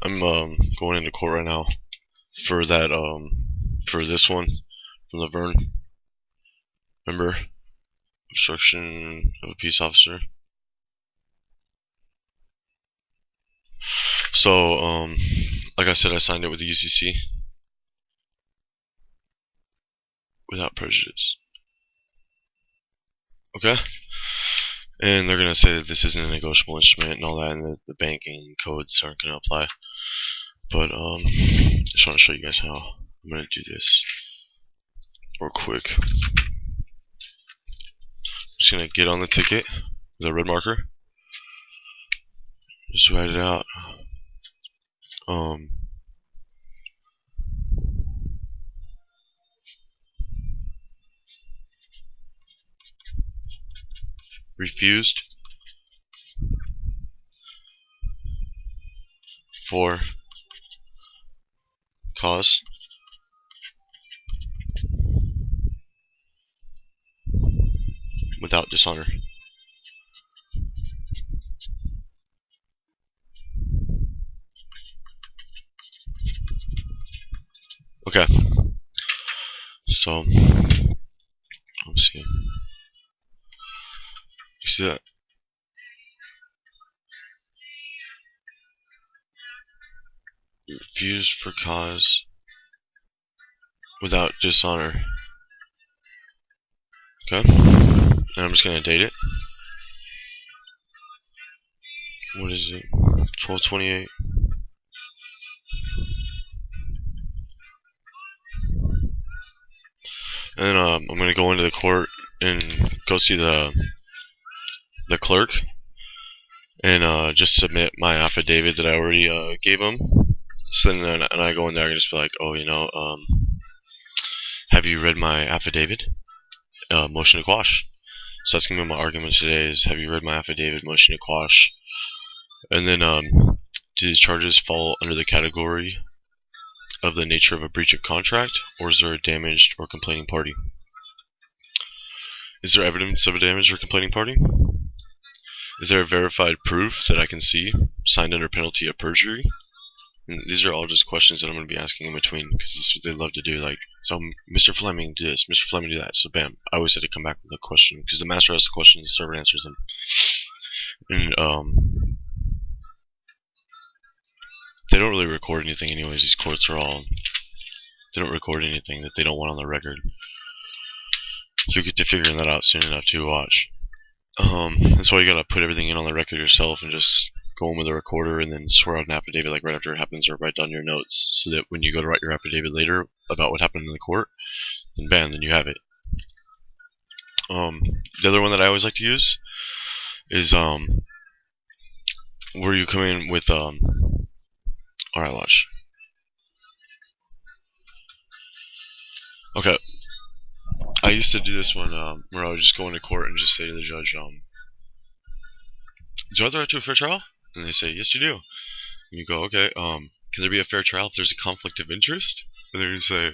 I'm going into court right now for that for this one from the Verne. Remember, obstruction of a peace officer. So like I said, I signed it with the UCC without prejudice. Okay, and they're gonna say that this isn't a negotiable instrument and all that, and that the banking codes aren't gonna apply. But I just want to show you guys how I'm gonna do this real quick. I'm just gonna get on the ticket with a red marker. Just write it out. Refused for cause without dishonor. Okay. So let's see. You see that? Refused for cause without dishonor. Okay. And I'm just gonna date it. What is it? 12/28. And I'm gonna go into the court and go see the clerk and just submit my affidavit that I already gave him. So then and I go in there and just be like, oh, have you read my affidavit? Motion to quash. So that's gonna be my argument today: is have you read my affidavit? Motion to quash. And then do these charges fall under the category of the nature of a breach of contract, or is there a damaged or complaining party? Is there evidence of a damaged or complaining party? Is there a verified proof that I can see, signed under penalty of perjury? And these are all just questions that I'm going to be asking in between, because this is what they love to do. Like, so Mr. Fleming do this, Mr. Fleming do that. So bam, I always had to come back with a question, because the master asks the questions, the servant answers them. And they don't really record anything anyways. These courts are all, they don't record anything that they don't want on the record. You'll get to figuring that out soon enough to watch. That's why you gotta put everything in on the record yourself and just go in with a recorder and then swear out an affidavit like right after it happens, or write down your notes so that when you go to write your affidavit later about what happened in the court, then bam, then you have it. The other one that I always like to use is where you come in with alright, watch. Okay. I used to do this one where I would just go into court and just say to the judge, do I have the right to a fair trial? And they say, yes, you do. And you go, okay, can there be a fair trial if there's a conflict of interest? And they're going to say,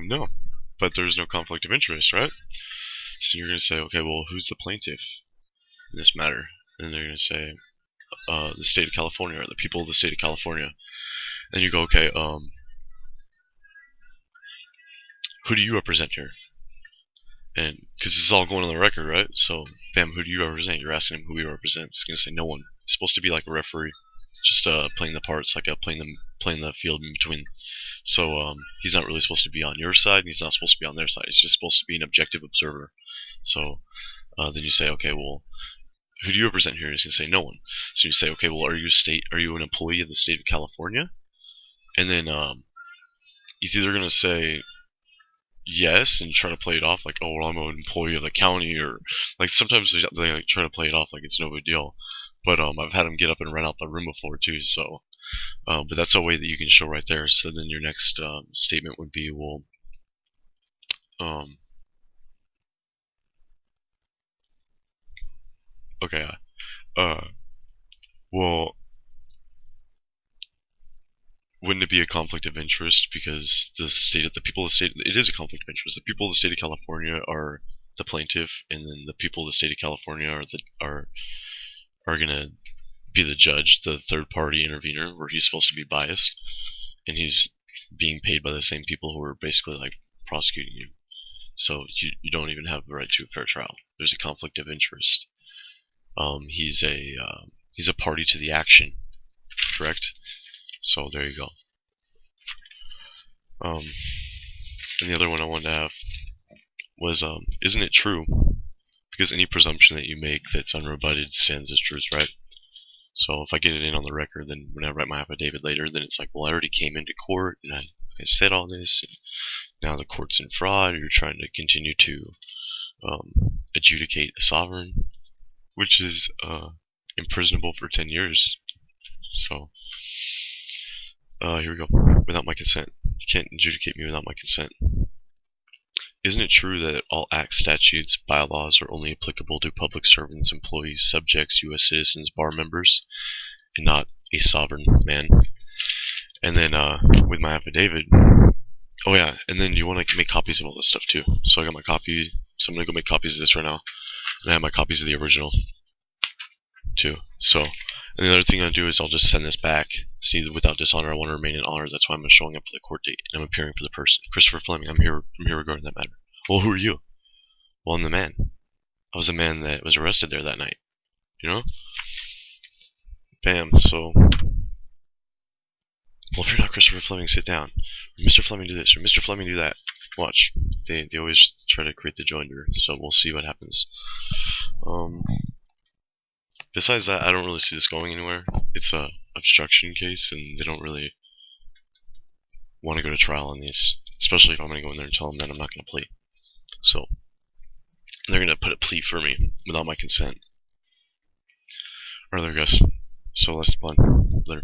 no, but there's no conflict of interest, right? So you're going to say, okay, well, who's the plaintiff in this matter? And they're going to say, the state of California, or the people of the state of California. And you go, okay, who do you represent here? And because this is all going on the record, right? So, bam, who do you represent? You're asking him who he represents. He's gonna say no one. It's supposed to be like a referee, just playing the parts, like playing the field in between. So he's not really supposed to be on your side, and he's not supposed to be on their side. He's just supposed to be an objective observer. So then you say, okay, well, who do you represent here? He's gonna say no one. So you say, okay, well, are you an employee of the state of California? And then he's either gonna say yes and try to play it off like, oh, well, I'm an employee of the county, or like sometimes they like try to play it off like it's no big deal. But I've had them get up and run out the room before too. So, but that's a way that you can show right there. So then your next statement would be, well, okay, well, wouldn't it be a conflict of interest because the people of the state, it is a conflict of interest. The people of the state of California are the plaintiff, and then the people of the state of California are gonna be the judge, the third party intervener, where he's supposed to be biased, and he's being paid by the same people who are basically like prosecuting you. So you don't even have the right to a fair trial. There's a conflict of interest. He's a party to the action, correct? So there you go. And the other one I wanted to have was, isn't it true? Because any presumption that you make that's unrebutted stands as truth, right? So if I get it in on the record, then when I write my affidavit later, then it's like, well, I already came into court and I said all this, and now the court's in fraud. You're trying to continue to adjudicate a sovereign, which is imprisonable for 10 years. So here we go. Without my consent. You can't adjudicate me without my consent. Isn't it true that all acts, statutes, bylaws are only applicable to public servants, employees, subjects, U.S. citizens, bar members, and not a sovereign man? And then with my affidavit, oh yeah, and then you want to make copies of all this stuff too. So I got my copy, so I'm going to go make copies of this right now. And I have my copies of the original too. So, and the other thing I'll do is I'll just send this back. See, without dishonor, I want to remain in honor. That's why I'm showing up for the court date, and I'm appearing for the person. Christopher Fleming, I'm here regarding that matter. Well, who are you? Well, I'm the man. I was the man that was arrested there that night. You know? Bam. So, well, if you're not Christopher Fleming, sit down. Or Mr. Fleming, do this. Or Mr. Fleming, do that. Watch. They always try to create the joinder. So we'll see what happens. Besides that, I don't really see this going anywhere. It's a obstruction case, and they don't really want to go to trial on these, especially if I'm going to go in there and tell them that I'm not going to plea. So they're going to put a plea for me without my consent. Alright, there, guys. So that's the plan. Later.